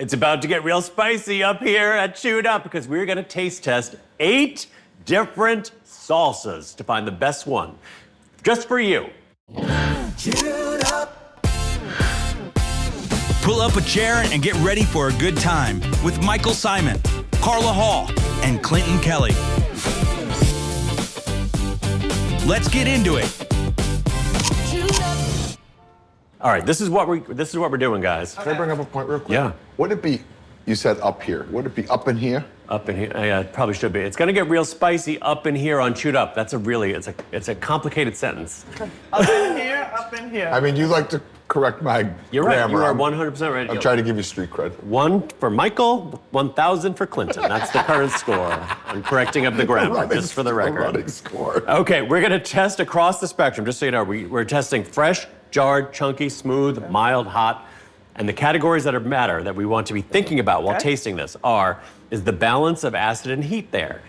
It's about to get real spicy up here at Chewed Up because we're going to taste test 8 different salsas to find the best one. Just for you. Chewed Up. Pull up a chair and get ready for a good time with Michael Symon, Carla Hall, and Clinton Kelly. Let's get into it. All right, this is what we're doing, guys. Can I bring up a point real quick? Yeah. Wouldn't it be, you said up here, would it be up in here? Up in here, yeah, it probably should be. It's gonna get real spicy up in here on Chewed Up. That's it's a complicated sentence. Up in here, up in here. I mean, you like to correct my You're right, grammar. you are 100% right. I'm trying to give you street cred. 1 for Michael, 1,000 for Clinton. That's the current score. I'm correcting up the grammar, just for the record. Running score. Okay, we're gonna test across the spectrum, just so you know. We're testing fresh, jarred, chunky, smooth, mild, hot. And the categories that matter that we want to be thinking about while tasting this is the balance of acid and heat there?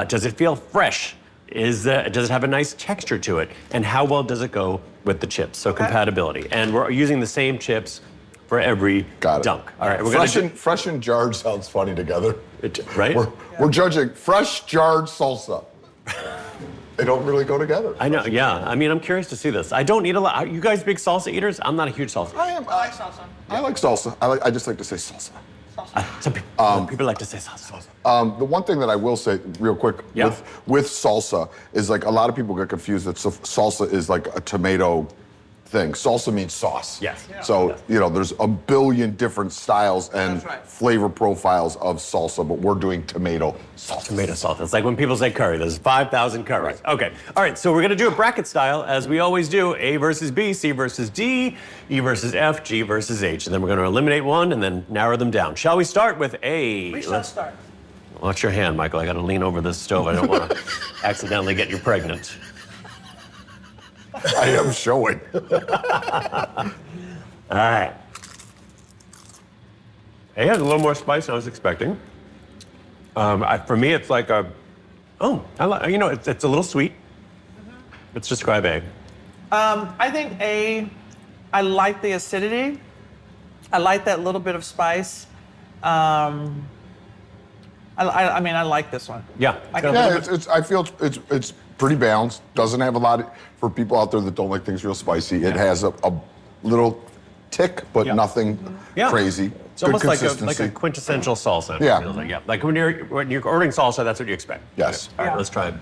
Does it feel fresh? Does it have a nice texture to it? And how well does it go with the chips? So compatibility. And we're using the same chips for every dunk. All right, Fresh and jarred sounds funny together. Right? We're judging fresh jarred salsa. They don't really go together. I know, yeah. I mean, I'm curious to see this. I don't eat a lot. Are you guys big salsa eaters? I'm not a huge salsa. I like salsa. I like salsa. I just like to say salsa. Some people like to say salsa. The one thing that I will say real quick with salsa is like a lot of people get confused that salsa is like a tomato thing. Salsa means sauce. Yes. Yeah. So, you know, there's a billion different styles and flavor profiles of salsa, but we're doing tomato salsa. Tomato salsa. It's like when people say curry, there's 5,000 curries. Right. Okay. All right, so we're gonna do a bracket style as we always do. A versus B, C versus D, E versus F, G versus H. And then we're gonna eliminate one and then narrow them down. Shall we start with A? We shall start. Watch your hand, Michael. I gotta lean over this stove. I don't wanna accidentally get you pregnant. I am showing. All right. It has a little more spice than I was expecting. For me, it's like it's a little sweet. Let's describe A. I think A, I like the acidity. I like that little bit of spice. I mean, I like this one. Yeah. I feel it's pretty balanced. Doesn't have a lot for people out there that don't like things real spicy. It has a little tick, but nothing crazy. It's almost like a quintessential salsa. Like when you're ordering salsa, that's what you expect. Yes. All right, let's try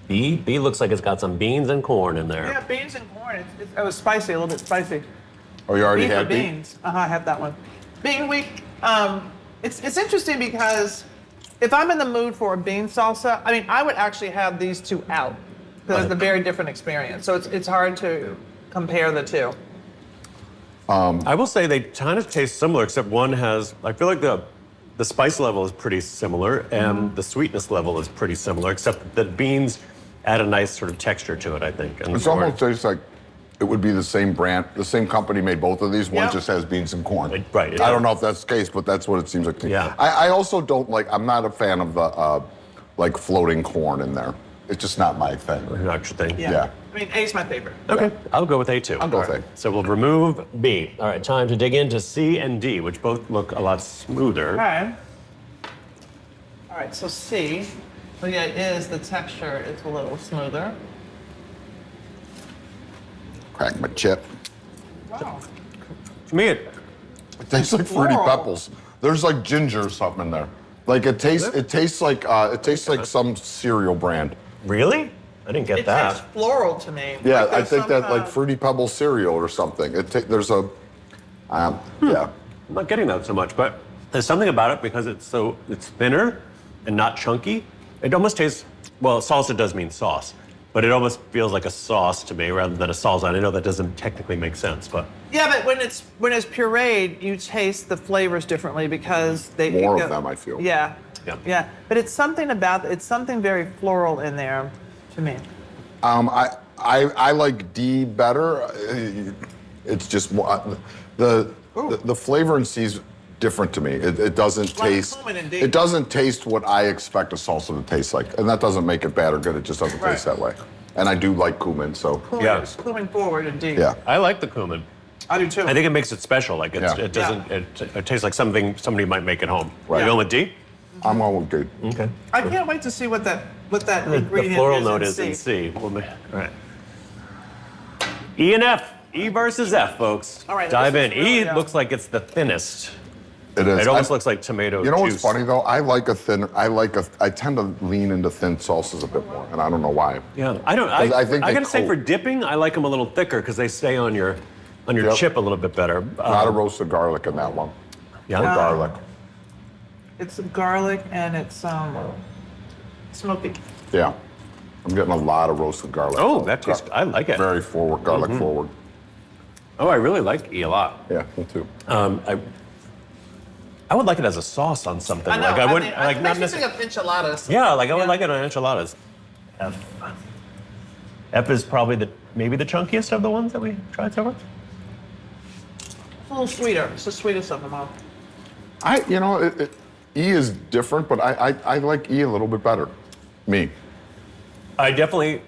B. B looks like it's got some beans and corn in there. Yeah, beans and corn. It was spicy, a little bit spicy. Oh, you already had beans? I have that one. Bean week. It's interesting because if I'm in the mood for a bean salsa, I mean, I would actually have these two out because it's a very different experience. So it's hard to compare the two. I will say they kind of taste similar, except one has, I feel like the spice level is pretty similar and the sweetness level is pretty similar, except that beans add a nice sort of texture to it, I think. And it almost tastes like it would be the same brand, the same company made both of these. One just has beans and corn. Right. I don't know if that's the case, but that's what it seems like to me. Yeah. I also don't like, I'm not a fan of the like floating corn in there. It's just not my thing. Not your thing. Yeah. I mean, A's my favorite. Okay, I'll go with A too. I'll go with A. So we'll remove B. All right, time to dig into C and D, which both look a lot smoother. All right, so C. So yeah, it is the texture. It's a little smoother. Crack my chip. Wow. To me, it tastes like Fruity Pebbles. There's like ginger or something in there. Like it tastes like some cereal brand. Really? I didn't get that. It tastes floral to me. Yeah, like I think that like Fruity Pebbles cereal or something. There's a, yeah. I'm not getting that so much, but there's something about it because it's thinner and not chunky. It almost tastes, well, salsa does mean sauce, but it almost feels like a sauce to me rather than a salsa. And I know that doesn't technically make sense, but. Yeah, but when it's pureed, you taste the flavors differently because they more of them, I feel. Yeah. But it's something very floral in there to me. I like D better. It's just more, the flavor in C is different to me. It doesn't taste. It doesn't taste what I expect a salsa to taste like, and that doesn't make it bad or good. It just doesn't taste that way. And I do like cumin, so Cumin forward indeed. Yeah. I like the cumin. I do too. I think it makes it special. Like Yeah. it doesn't. It tastes like something somebody might make at home. Right. You going with D? I'm going with D. Okay. I can't wait to see what that The ingredient floral is note in is in C. C. All right. E and F. E versus F, folks. All right, Dive this in. is really, E looks like it's the thinnest. It is. It almost looks like tomato You know juice. what's funny though? I tend to lean into thin salsas a bit more, and I don't know why. Yeah, I don't. I think I they gotta say, coat. for dipping, I like them a little thicker because they stay on your Yep. chip a little bit better. A lot of roasted garlic in that one. Yeah. Or garlic. It's garlic and it's smoky. Yeah. I'm getting a lot of roasted garlic. Oh, that tastes. I like it. Very forward, garlic forward. Oh, I really like E a lot. Yeah, me too. I would like it as a sauce on something. I know. Like I wouldn't. think, like it not makes me necessarily. think of enchiladas. Yeah, like I would Yeah. like it on enchiladas. F. F is probably maybe the chunkiest of the ones that we tried so far. It's a little sweeter. It's the sweetest of them all. E is different, but I like E a little bit better. Me. I definitely.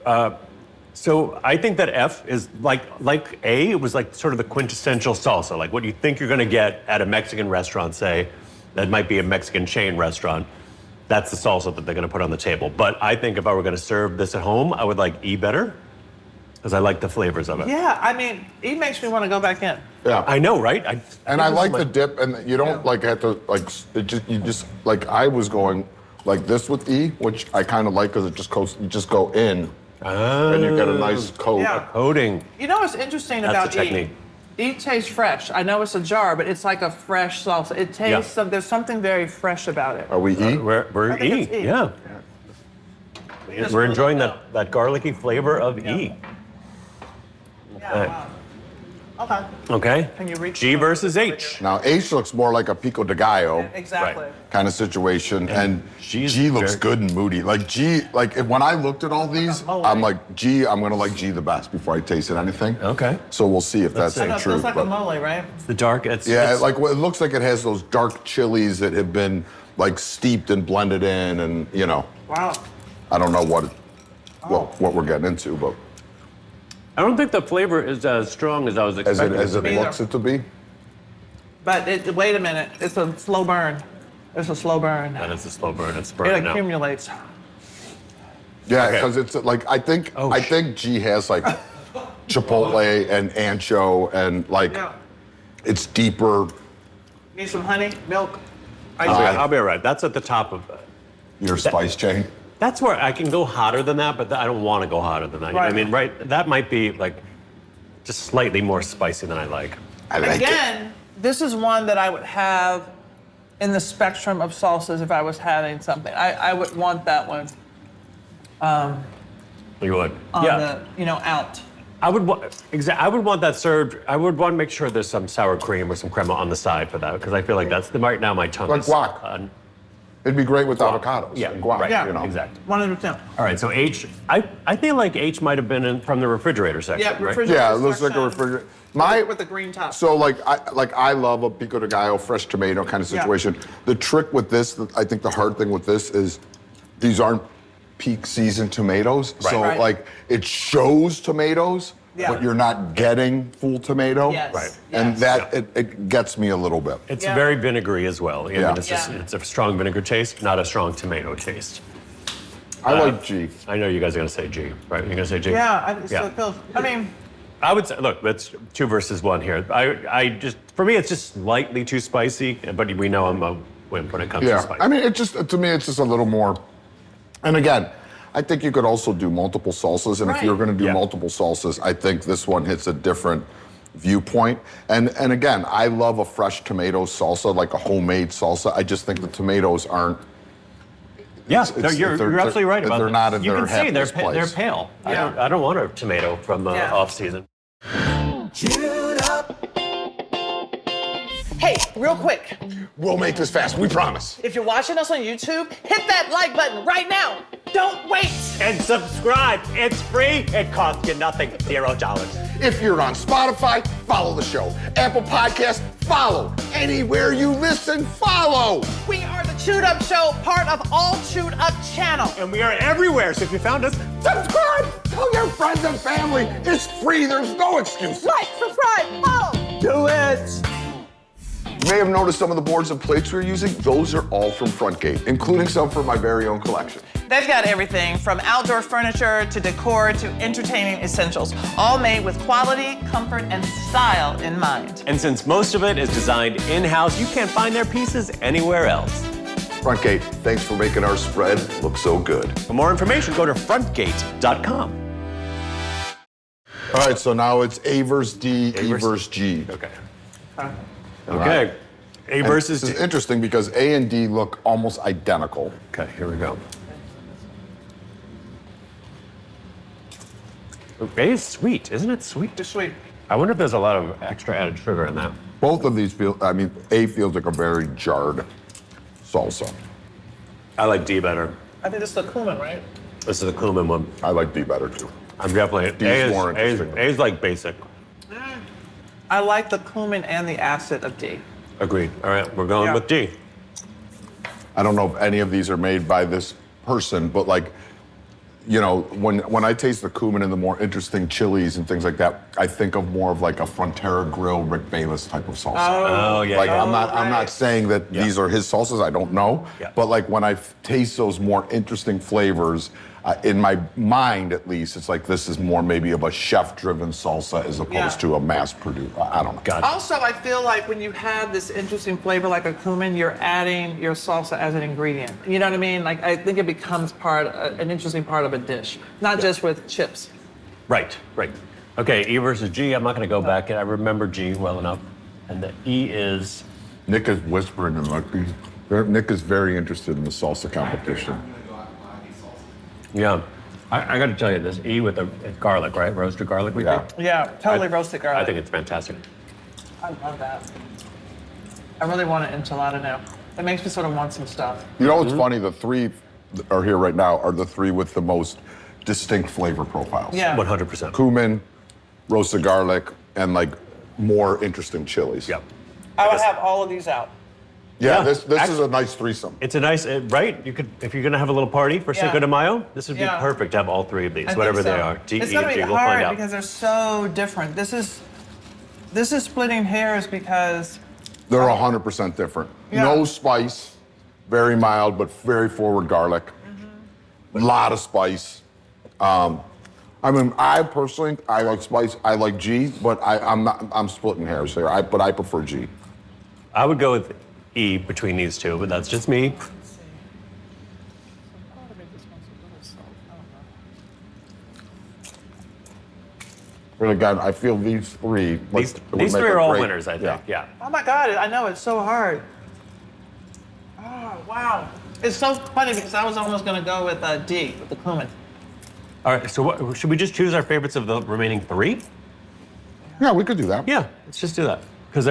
So I think that F is like A. It was like sort of the quintessential salsa, like what you think you're going to get at a Mexican restaurant. Say, that might be a Mexican chain restaurant. That's the salsa that they're going to put on the table. But I think if I were going to serve this at home, I would like E better because I like the flavors of it. Yeah, I mean, it makes me want to go back in. Yeah. I know, right? And I like the dip, and you don't like have to like you just like I was going like this with E, which I kind of like because it just goes you just go in and you get a nice coat. Yeah. Coating. You know what's interesting That's about the technique. E? E tastes fresh. I know it's a jar, but it's like a fresh salsa. It tastes, there's something very fresh about it. Are we E? We're I think E. it's E. Yeah. Just We're really enjoying good. that garlicky flavor of E. Yeah, wow. Okay. Okay. Can you reach G the- versus H. Now H looks more like a pico de gallo Exactly. Right. kind of situation, and G's G looks very- good and moody. Like G, like when I looked at all these, I'm like G. I'm gonna like G the best before I tasted anything. Okay. So we'll see if that's I know, the it truth. feels like a but- mole, right? It's the dark. It's Yeah, like well, it looks like it has those dark chilies that have been like steeped and blended in, and Wow. I don't know what we're getting into, but I don't think the flavor is as strong as I was expecting. as it Me looks either. it to be. But wait a minute. It's a slow burn. It's a slow burn. That is a slow burn. It's It burning now. accumulates. Yeah, Okay. because it's like I think Oh, G has like chipotle and ancho and like Yeah. it's deeper. Need some honey, milk. I'll be all right. That's at the top of. Your spice chain. That's where I can go hotter than that, but I don't want to go hotter than that. You know what I Right. mean, right? That might be like just slightly more spicy than I like. I like it. Again, this is one that I would have in the spectrum of salsas if I was having something. I would want that one You would. on Yeah. the, out. I would I would want that served. I would want to make sure there's some sour cream or some crema on the side for that because I feel like that's right now my tongue Like is guac. It'd be great with avocados. Yeah, and guac, right. Yeah. Exactly. 100%. All right, so H. I feel like H might have been from the refrigerator section. Yeah, right? refrigerator. Yeah, it looks like a section refrigerator. with the green top. So I love a pico de gallo, fresh tomato kind of Yeah. situation. The trick with this, I think the hard thing with this is these aren't peak season tomatoes. Right. So Right. like it shows tomatoes, Yeah. but you're not getting full tomato. Yes. Right. And yes. that it gets me a little bit. It's Yeah. very vinegary as well. I Yeah. mean, it's a strong vinegar taste, not a strong tomato taste. I like G. I know you guys are going to say G, right? You're going to say G? Yeah, so Yeah. it feels, I mean, I would say, look, it's 2 versus 1 here. I just, for me, it's just slightly too spicy, but we know I'm a wimp when it comes to Yeah. spice. I mean, to me, it's just a little more. And again, I think you could also do multiple salsas, and if Right. you're going to do Yeah. multiple salsas, I think this one hits a different viewpoint. And again, I love a fresh tomato salsa, like a homemade salsa. I just think the tomatoes aren't. Yeah, it's- you're absolutely right about they're that. not in you their can see they're, happiest place. they're pale. Yeah. I don't want a tomato from Yeah. off season. hey, real quick, We'll make this fast, we promise. if you're watching us on YouTube, hit that like button right now. Don't wait. And subscribe. It's free. It costs you nothing. $0. If you're on Spotify, follow the show. Apple Podcasts, follow. Anywhere you listen, follow. We are the Chewed Up Show, part of All Chewed Up channel. And we are everywhere. So if you found us, Subscribe. Tell your friends and family. It's free. There's no excuse. Like, subscribe, follow. Do it. You may have noticed some of the boards and plates we're using. Those are all from Frontgate, including some from my very own collection. They've got everything from outdoor furniture to decor to entertaining essentials, all made with quality, comfort, and style in mind. And since most of it is designed in-house, you can't find their pieces anywhere else. Frontgate, thanks for making our spread look so good. For more information, go to frontgate.com. All right, so now it's A versus D, E versus G. Okay. Okay. Okay. A And versus this D. is interesting because A and D look almost identical. Okay, here we go. A is sweet, isn't it sweet? Too sweet. I wonder if there's a lot of extra added sugar in that. Both of these feel, I mean, A feels like a very jarred salsa. I like D better. I think this is the cumin, right? This is the cumin one. I like D better too. I'm definitely D's more interesting. A is like basic. I like the cumin and the acid of D. Agreed. All right, we're going Yeah. with D. I don't know if any of these are made by this person, but like, you know, when I taste the cumin and the more interesting chilies and things like that, I think of more of like a Frontera Grill, Rick Bayless type of salsa. Oh, yeah. Like yeah. I'm right. not saying that these are his salsas. I don't know. Yeah. But like when I taste those more interesting flavors, in my mind at least, it's like this is more maybe of a chef-driven salsa as opposed Yeah. to a mass-produced. I don't know. Gotcha. Also, I feel like when you have this interesting flavor like a cumin, you're adding your salsa as an ingredient. You know what I mean? Like, I think it becomes an interesting part of a dish, not just with chips. Right, right. Okay, E versus G. I'm not going to go back. I remember G well enough. And the E is. Nick is whispering and like Nick is very interested in the salsa competition. Yeah. I got to tell you, this E with the garlic, right? Roasted garlic, we Yeah. think? Yeah, totally roasted garlic. I think it's fantastic. I love that. I really want an enchilada now. It makes me sort of want some stuff. You know what's funny? The three are here right now are the three with the most distinct flavor profiles. Yeah. 100%. Cumin, roasted garlic, and like more interesting chilies. Yep. I would have all of these out. Yeah, Yeah, this is a nice threesome. It's a nice, right? You could, if you're going to have a little party for Cinco Yeah. de Mayo, this would be Yeah. perfect to have all three of these, I think whatever they so. are. D, It's E, gonna and be G. We'll find hard out. because they're so different. This is splitting hairs because They're 100% different. Yeah. No spice, very mild, but very forward garlic. A lot of spice. I mean, I personally, I like spice. I like G, but I'm splitting hairs here. But I prefer G. I would go with E between these two, but that's just me. And again, I feel these three. These would these make three a are all great- winners, I think. Yeah. oh my God, I know it's so hard. Oh wow, it's so funny because I was almost gonna go with D with the cumin. All right, so what, should we just choose our favorites of the remaining three? Yeah, we could do that. Yeah, let's just do that. Because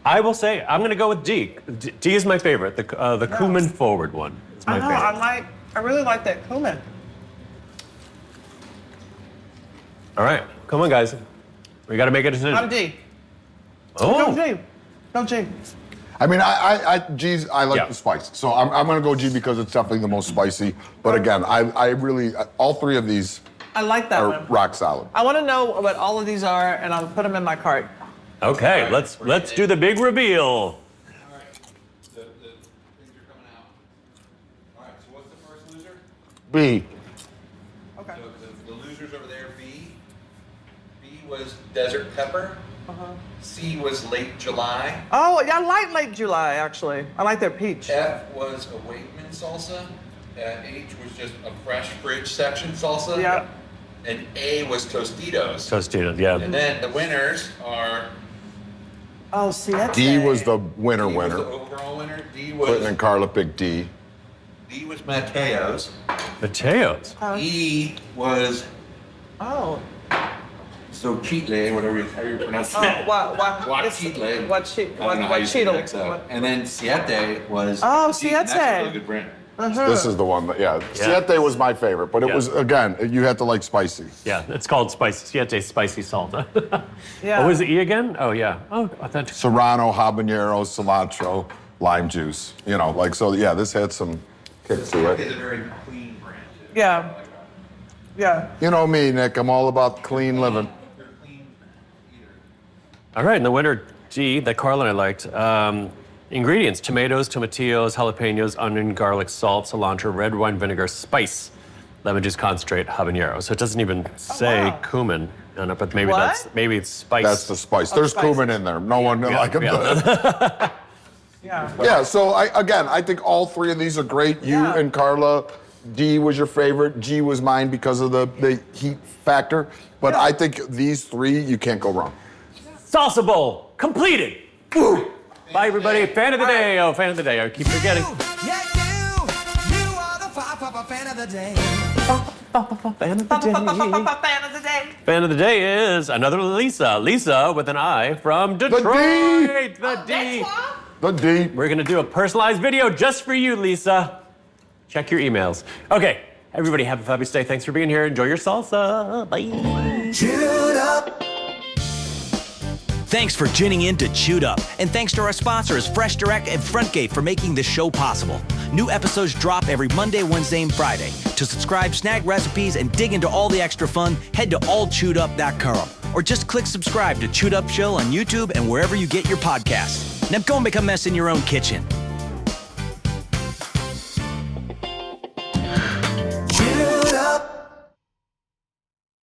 I will say, I'm going to go with D. D is my favorite, the cumin forward one. It's my I know, favorite. I really like that cumin. All right, come on, guys. We got to make a decision. I'm D. Oh, Go G. Go G. I mean, G's, I like Yeah. the spice. So I'm going to go G because it's definitely the most spicy. But again, I really, all three of these I like that are one. rock solid. I want to know what all of these are, and I'll put them in my cart. okay. Let's do the big reveal. All right. The things are coming out. All right. So what's the first loser? B. Okay. So the losers over there. B was Desert Pepper. C was Late July. Oh, yeah, I like Late July actually. I like their peach. F was a Wakeman salsa. H was just a fresh fridge section salsa. Yeah. And A was Tostitos. Tostitos, yeah. And then the winners are. Oh, see that's D was the winner D was the winner. overall winner. D Clinton was and Carla picked D. D was Mateo's. Mateos. E was Oh. so Cheatle, whatever how you pronounce Oh, it. what? it's- Cheatle. What cheat? I don't know how What you say cheetle? that, so. And then Siete was. Oh, Gee, that's Siete. a really good brand. This is the one that, yeah. Siete was my favorite, but it Yeah. was, again, you had to like spicy. Yeah, it's called Siete Spicy Salsa. Yeah. What was the E again? Oh, yeah. Oh, I thought. Serrano, habanero, cilantro, lime juice. You know, like, so yeah, this had some kick to It's it. a very clean brand. Too. Yeah. Yeah. You know me, Nick, I'm all about clean living. They're clean eaters. All right, and the winner, G, that Carla and I liked. Ingredients: tomatoes, tomatillos, jalapenos, onion, garlic, salt, cilantro, red wine vinegar, spice, lemon juice concentrate, habanero. So it doesn't even say cumin on it, but maybe What? maybe it's spice. That's the spice. There's spice. cumin in there. No one like it. Yeah. Yeah, so I think all three of these are great. You Yeah. and Carla, D was your favorite. G was mine because of the heat factor. But I think these three, you can't go wrong. Salsa bowl completed. Woo. Bye, everybody. Fan of the day. Oh, fan of the day. I keep forgetting. Yeah, you are the fan of the day. Fan of the day. Fan of the day. Fan of the day is another Lisa. Lisa with an I from Detroit. The D. The D. We're gonna do a personalized video just for you, Lisa. Check your emails. Okay, everybody have a fabulous day. Thanks for being here. Enjoy your salsa. Bye. Chewed up. Thanks for tuning in to Chewed Up. And thanks to our sponsors, Fresh Direct and Frontgate, for making this show possible. New episodes drop every Monday, Wednesday, and Friday. To subscribe, snag recipes, and dig into all the extra fun, head to allchewedup.com. Or just click subscribe to Chewed Up Show on YouTube and wherever you get your podcasts. Now go and make a mess in your own kitchen.